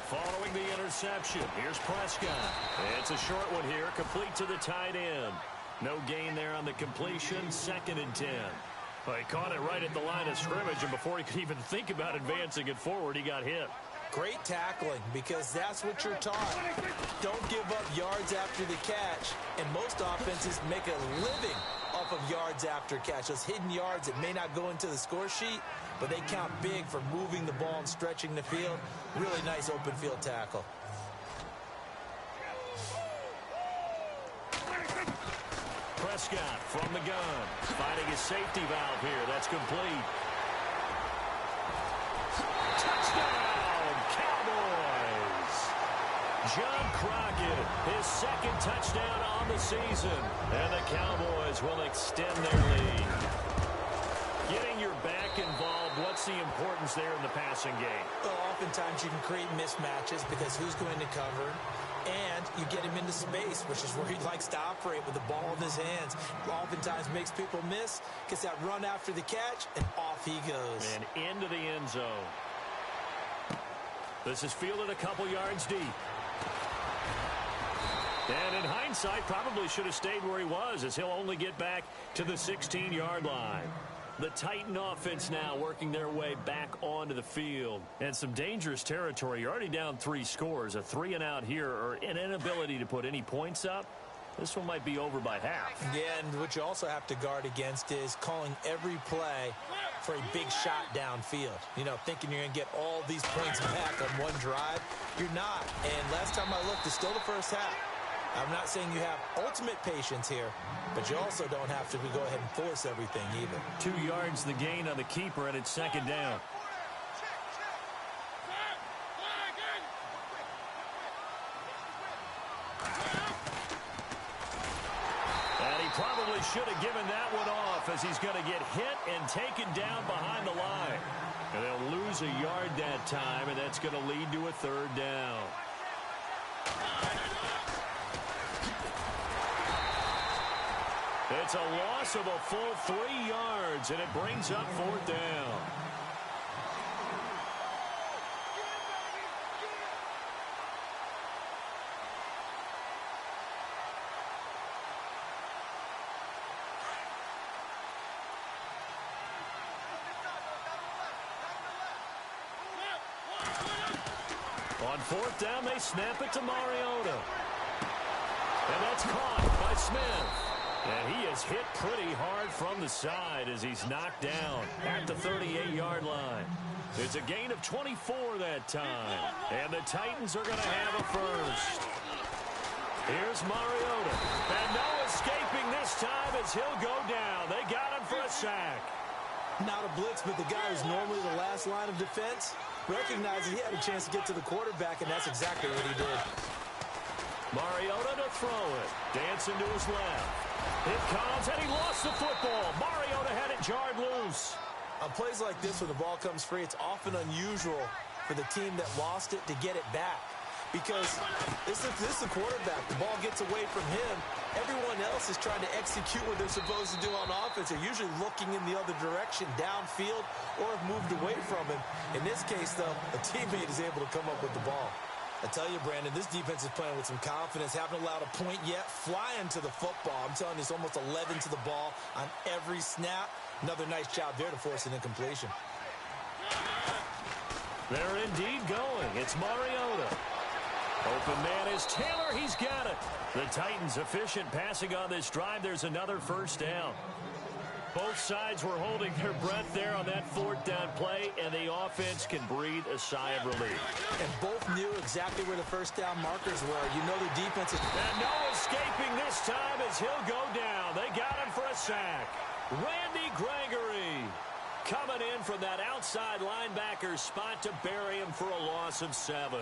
Speaker 2: Following the interception, here's Prescott. It's a short one here, complete to the tight end. No gain there on the completion, 2nd and 10. Well, he caught it right at the line of scrimmage, and before he could even think about advancing it forward, he got hit.
Speaker 3: Great tackling, because that's what you're taught. Don't give up yards after the catch, and most offenses make a living off of yards after catch. Those hidden yards that may not go into the score sheet, but they count big for moving the ball and stretching the field. Really nice open field tackle.
Speaker 2: Prescott from the gun, finding his safety valve here. That's complete. Touchdown, Cowboys! John Crockett, his 2nd touchdown on the season. And the Cowboys will extend their lead. Getting your back involved, what's the importance there in the passing game?
Speaker 3: Well, oftentimes you can create mismatches because who's going to cover? And you get him into space, which is where he likes to operate with the ball in his hands. Oftentimes makes people miss, gets that run after the catch, and off he goes.
Speaker 2: And into the end zone. This is fielded a couple yards deep. And in hindsight, probably should have stayed where he was, as he'll only get back to the 16-yard line. The Titan offense now working their way back onto the field. And some dangerous territory. You're already down 3 scores. A 3-and-out here, or an inability to put any points up. This one might be over by half.
Speaker 3: Yeah, and what you also have to guard against is calling every play for a big shot downfield. You know, thinking you're going to get all these points back on one drive. You're not. And last time I looked, it's still the first half. I'm not saying you have ultimate patience here, but you also don't have to go ahead and force everything either.
Speaker 2: 2 yards the gain on the keeper, and it's 2nd down. And he probably should have given that one off, as he's going to get hit and taken down behind the line. And they'll lose a yard that time, and that's going to lead to a 3rd down. It's a loss of a full 3 yards, and it brings up 4th down. On 4th down, they snap it to Mariota. And that's caught by Smith. And he is hit pretty hard from the side as he's knocked down at the 38-yard line. It's a gain of 24 that time. And the Titans are going to have a first. Here's Mariota. And no escaping this time as he'll go down. They got him for a sack.
Speaker 3: Not a blitz, but the guy who's normally the last line of defense recognized he had a chance to get to the quarterback, and that's exactly what he did.
Speaker 2: Mariota to throw it. Dancing to his left. It comes, and he lost the football. Mariota had it jarred loose.
Speaker 3: On plays like this, when the ball comes free, it's often unusual for the team that lost it to get it back. because this is the quarterback. The ball gets away from him. Everyone else is trying to execute what they're supposed to do on offense. They're usually looking in the other direction, downfield, or have moved away from him. In this case, though, a teammate is able to come up with the ball. I tell you, Brandon, this defense is playing with some confidence. Haven't allowed a point yet. Flying to the football. I'm telling you, it's almost 11 to the ball on every snap. Another nice job there to force an incompletion.
Speaker 2: They're indeed going. It's Mariota. Open man is Taylor. He's got it. The Titans efficient passing on this drive. There's another first down. Both sides were holding their breath there on that fourth down play, and the offense can breathe a sigh of relief.
Speaker 3: And both knew exactly where the first down markers were. You know the defense is...
Speaker 2: And no escaping this time as he'll go down. They got him for a sack. Randy Gregory coming in from that outside linebacker spot to bury him for a loss of 7.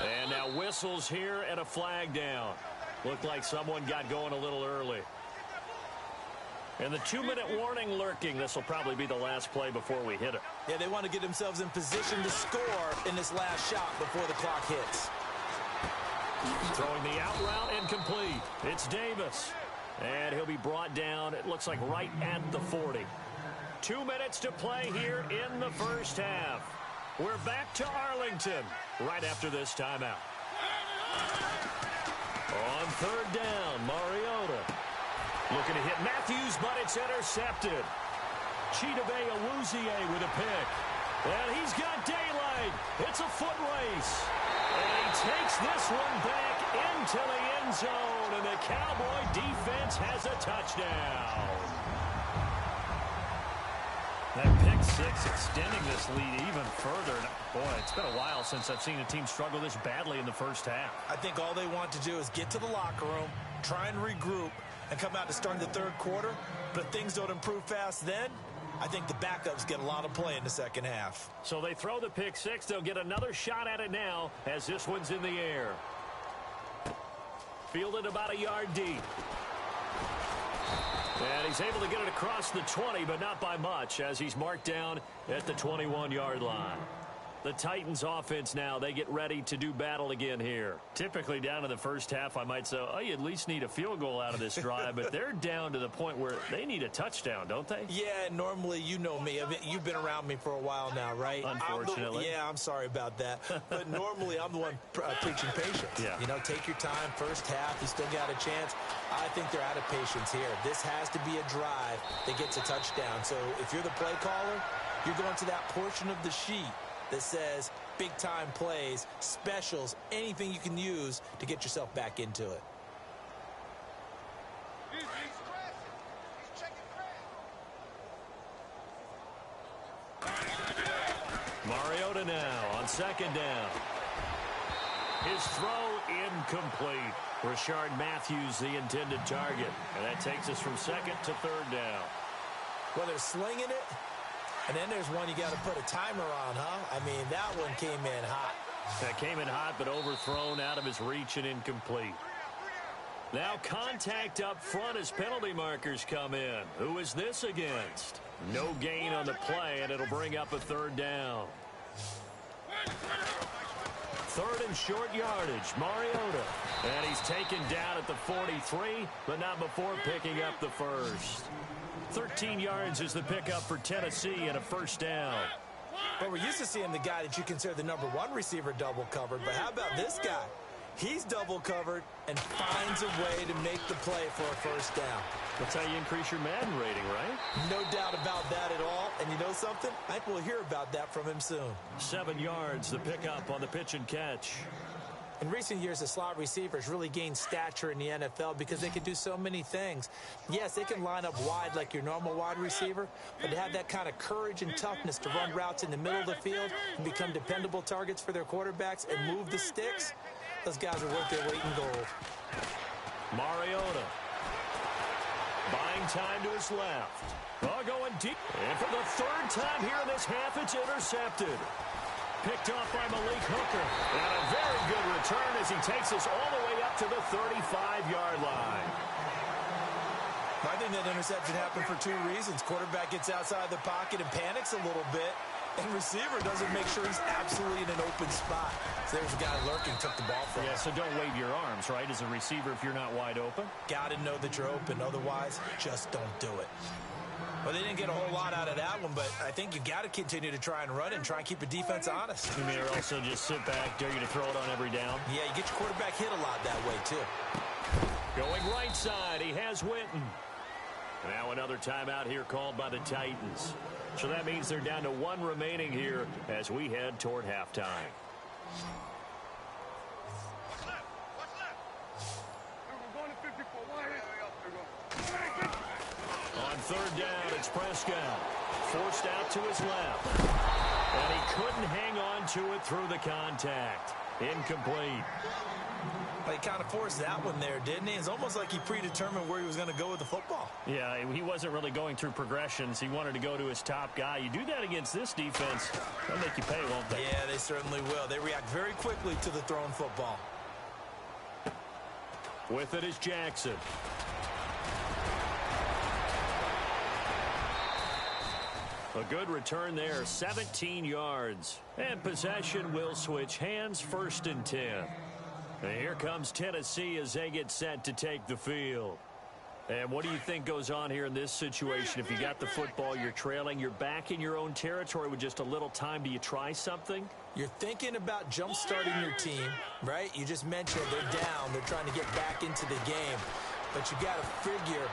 Speaker 2: And now whistles here and a flag down. Looked like someone got going a little early. And the 2-minute warning lurking. This will probably be the last play before we hit it.
Speaker 3: Yeah, they want to get themselves in position to score in this last shot before the clock hits.
Speaker 2: Throwing the out route incomplete. It's Davis. And he'll be brought down, it looks like right at the 40. 2 minutes to play here in the first half. We're back to Arlington right after this timeout. On third down, Mariota. Looking to hit Matthews, but it's intercepted. Chidobe Awuzie with a pick. And he's got daylight. It's a foot race. And he takes this one back into the end zone. And the Cowboy defense has a touchdown. That pick six extending this lead even further. Boy, it's been a while since I've seen a team struggle this badly in the first half.
Speaker 3: I think all they want to do is get to the locker room, try and regroup, and come out to start the third quarter. But if things don't improve fast then, I think the backups get a lot of play in the second half.
Speaker 2: So they throw the pick six. They'll get another shot at it now as this one's in the air. Fielded about a yard deep. And he's able to get it across the 20, but not by much, as he's marked down at the 21-yard line. The Titans offense now, they get ready to do battle again here. Typically down in the first half, I might say, oh, you at least need a field goal out of this drive, but they're down to the point where they need a touchdown, don't they?
Speaker 3: Yeah, normally, you know me. You've been around me for a while now, right?
Speaker 2: Unfortunately.
Speaker 3: I'm sorry about that. But normally, I'm the one preaching patience.
Speaker 2: Yeah.
Speaker 3: You know, take your time, first half, you still got a chance. I think they're out of patience here. This has to be a drive that gets a touchdown. So if you're the play caller, you're going to that portion of the sheet that says big-time plays, specials, anything you can use to get yourself back into it.
Speaker 2: Mariota now on second down. His throw incomplete. Rashard Matthews, the intended target. And that takes us from second to third down.
Speaker 3: Well, they're slinging it. And then there's one you got to put a timer on, huh? I mean, that one came in hot.
Speaker 2: That came in hot, but overthrown out of his reach and incomplete. Now contact up front as penalty markers come in. Who is this against? No gain on the play, and it'll bring up a third down. Third and short yardage, Mariota. And he's taken down at the 43, but not before picking up the first. 13 yards is the pickup for Tennessee and a first down.
Speaker 3: But we're used to seeing the guy that you consider the number one receiver double covered. But how about this guy? He's double covered and finds a way to make the play for a first down.
Speaker 2: That's how you increase your Madden rating, right?
Speaker 3: No doubt about that at all. And you know something? I think we'll hear about that from him soon.
Speaker 2: 7 yards, the pickup on the pitch and catch.
Speaker 3: In recent years, the slot receivers really gained stature in the NFL because they can do so many things. Yes, they can line up wide like your normal wide receiver, but to have that kind of courage and toughness to run routes in the middle of the field and become dependable targets for their quarterbacks and move the sticks, those guys are worth their weight in gold.
Speaker 2: Mariota. Buying time to his left. Oh, going deep. And for the third time here in this half, it's intercepted. Picked off by Malik Hooker. And a very good return as he takes us all the way up to the 35-yard line.
Speaker 3: I think that interception happened for two reasons. Quarterback gets outside the pocket and panics a little bit. And receiver doesn't make sure he's absolutely in an open spot. So there's a guy lurking, took the ball from him.
Speaker 2: Yeah, so don't wave your arms, right, as a receiver if you're not wide open.
Speaker 3: Got to know that you're open. Otherwise, just don't do it. Well, they didn't get a whole lot out of that one, but I think you got to continue to try and run and try and keep the defense honest.
Speaker 2: You may also just sit back, dare you to throw it on every down.
Speaker 3: Yeah, you get your quarterback hit a lot that way, too.
Speaker 2: Going right side, he has Witten. Now another timeout here called by the Titans. So that means they're down to one remaining here as we head toward halftime. On third down, it's Prescott. Forced out to his left. And he couldn't hang on to it through the contact. Incomplete.
Speaker 3: He kind of forced that one there, didn't he? It's almost like he predetermined where he was going to go with the football.
Speaker 2: Yeah, he wasn't really going through progressions. He wanted to go to his top guy. You do that against this defense, they'll make you pay, won't they?
Speaker 3: Yeah, they certainly will. They react very quickly to the thrown football.
Speaker 2: With it is Jackson. A good return there, 17 yards. And possession will switch hands, 1st and 10. And here comes Tennessee as they get set to take the field. And what do you think goes on here in this situation? If you got the football, you're trailing, you're back in your own territory with just a little time. Do you try something?
Speaker 3: You're thinking about jump-starting your team, right? You just mentioned they're down. They're trying to get back into the game. But you got to figure,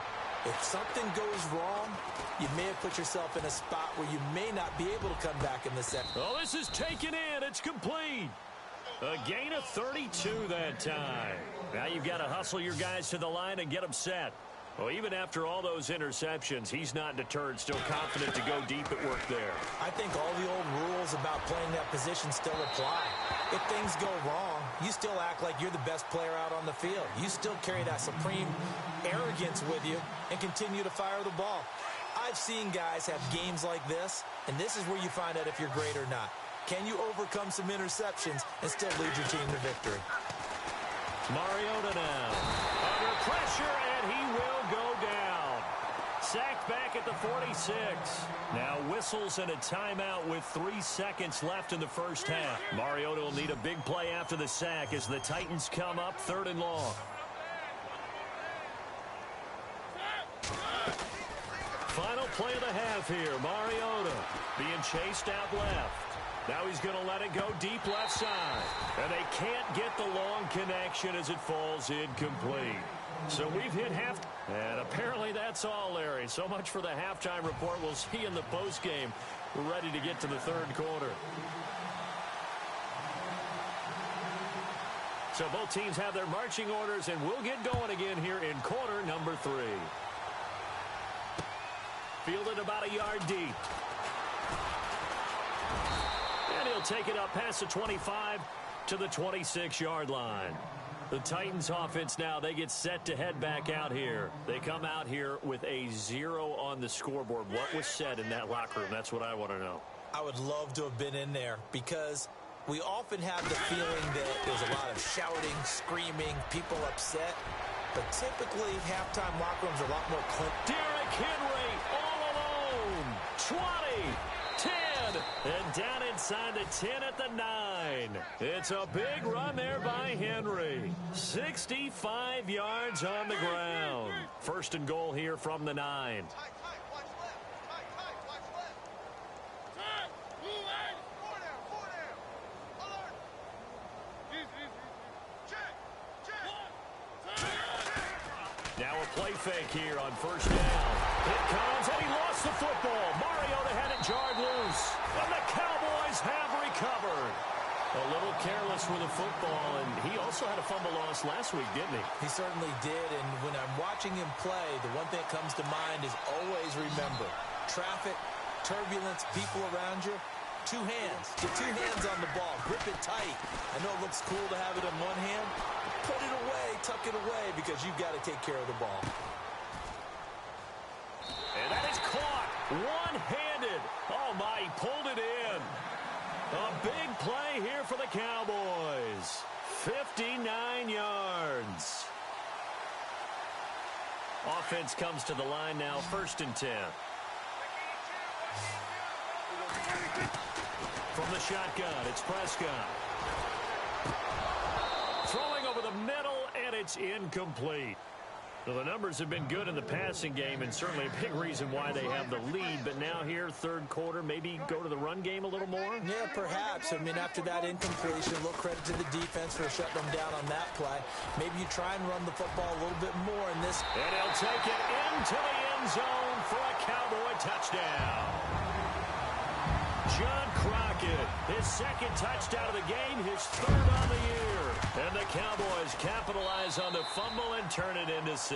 Speaker 3: if something goes wrong, you may have put yourself in a spot where you may not be able to come back in the second.
Speaker 2: Oh, this is taken in. It's complete. A gain of 32 that time. Now you've got to hustle your guys to the line and get them set. Well, even after all those interceptions, he's not deterred, still confident to go deep at work there.
Speaker 3: I think all the old rules about playing that position still apply. If things go wrong, you still act like you're the best player out on the field. You still carry that supreme arrogance with you and continue to fire the ball. I've seen guys have games like this, and this is where you find out if you're great or not. Can you overcome some interceptions and still lead your team to victory?
Speaker 2: Mariota now. Under pressure, and he will go down. Sacked back at the 46. Now whistles and a timeout with 3 seconds left in the first half. Mariota will need a big play after the sack as the Titans come up 3rd and long. Final play of the half here. Mariota being chased out left. Now he's going to let it go deep left side. And they can't get the long connection as it falls incomplete. So we've hit half. And apparently that's all, Larry. So much for the halftime report. We'll see you in the postgame. We're ready to get to the 3rd quarter. So both teams have their marching orders, and we'll get going again here in quarter number 3. Fielded about a yard deep. And he'll take it up past the 25 to the 26-yard line. The Titans offense now, they get set to head back out here. They come out here with a 0 on the scoreboard. What was said in that locker room? That's what I want to know.
Speaker 3: I would love to have been in there because we often have the feeling that there's a lot of shouting, screaming, people upset. But typically, halftime locker rooms are a lot more clean.
Speaker 2: Derrick Henry all alone. 20, 10, and down inside the 10 at the 9. It's a big run there by Henry. 65 yards on the ground. 1st and goal here from the 9. Now a play fake here on 1st down. It comes, and he lost the football. Mariota had it jarred loose. And the Cowboys have recovered. A little careless with the football, and he also had a fumble loss last week, didn't he?
Speaker 3: He certainly did, and when I'm watching him play, the one thing that comes to mind is always remember, traffic, turbulence, people around you, 2 hands. Get 2 hands on the ball. Grip it tight. I know it looks cool to have it in one hand. Put it away, tuck it away, because you've got to take care of the ball.
Speaker 2: And that is caught one-handed. Oh, my, he pulled it in. A big play here for the Cowboys. 59 yards. Offense comes to the line now, 1st and 10. the shotgun. It's Prescott. Throwing over the middle, and it's incomplete. So the numbers have been good in the passing game, and certainly a big reason why they have the lead. But now here, third quarter, maybe go to the run game a little more?
Speaker 3: Yeah, perhaps. I mean, after that incompletion, a little credit to the defense for shutting them down on that play. Maybe you try and run the football a little bit more in this.
Speaker 2: And he'll take it into the end zone for a Cowboy touchdown. John Crockett, his second touchdown of the game, his third on the year. And the Cowboys capitalize on the fumble and turn it into 6.